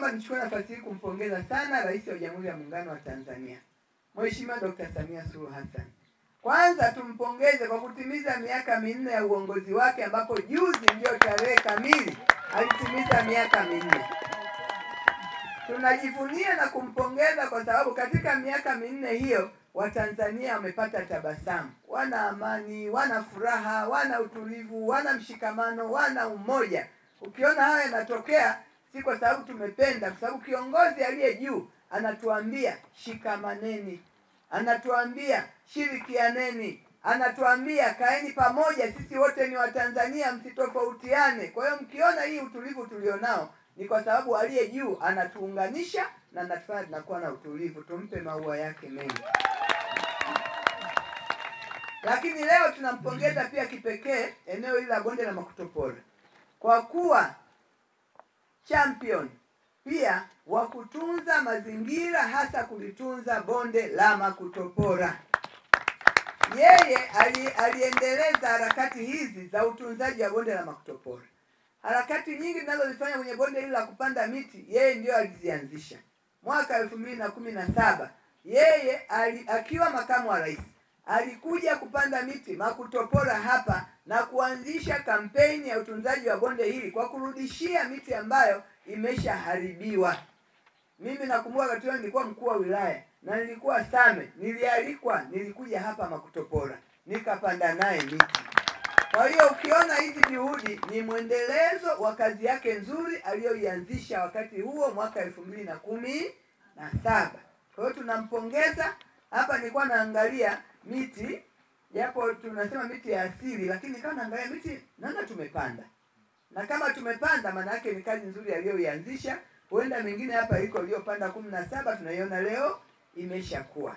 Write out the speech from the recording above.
Nichukue nafasi hii kumpongeza sana Rais wa Jamhuri ya Muungano wa Tanzania, Mheshimiwa Dr. Samia Suluhu Hassan. Kwanza tumpongeze kwa kutimiza miaka 4 ya uongozi wake, ambapo juzi ndio tarehe kamili alitimiza miaka 4. Tunajivunia na kumpongeza kwa sababu katika miaka 4 hiyo Watanzania wamepata tabasamu, wana amani, wana furaha, wana utulivu, wana mshikamano, wana umoja. Ukiona haya yanatokea si kwa sababu tumependa, kwa sababu kiongozi aliye juu anatuambia shikamaneni, anatuambia shirikianeni, anatuambia kaeni pamoja, sisi wote ni Watanzania, msitofautiane. Kwa hiyo mkiona hii utulivu tulionao ni kwa sababu aliye juu anatuunganisha na anatufanya tunakuwa na utulivu. Tumpe maua yake mengi. Lakini leo tunampongeza pia kipekee eneo hili la bonde la Makutopora kwa kuwa champion pia wa kutunza mazingira, hasa kulitunza bonde la Makutopora. Yeye aliendeleza harakati hizi za utunzaji wa bonde la Makutopora. Harakati nyingi tunazozifanya kwenye bonde hili la kupanda miti, yeye ndio alizianzisha. Mwaka 2017 yeye akiwa makamu wa rais alikuja kupanda miti Makutopora hapa na kuanzisha kampeni ya utunzaji wa bonde hili kwa kurudishia miti ambayo imeshaharibiwa. Mimi nakumbuka wakati huo nilikuwa mkuu wa wilaya na nilikuwa Same, nilikuja hapa Makutopora nikapanda naye miti. Kwa hiyo ukiona hizi juhudi ni mwendelezo wa kazi yake nzuri aliyoianzisha wakati huo mwaka 2017. Kwa hiyo tunampongeza. Hapa nilikuwa naangalia miti, japo tunasema miti ya asili, lakini kama naangalia miti naona tumepanda. Na kama tumepanda maana yake ni kazi nzuri aliyoianzisha. Huenda mingine hapa iko iliyopanda 17 tunaiona leo imeshakuwa.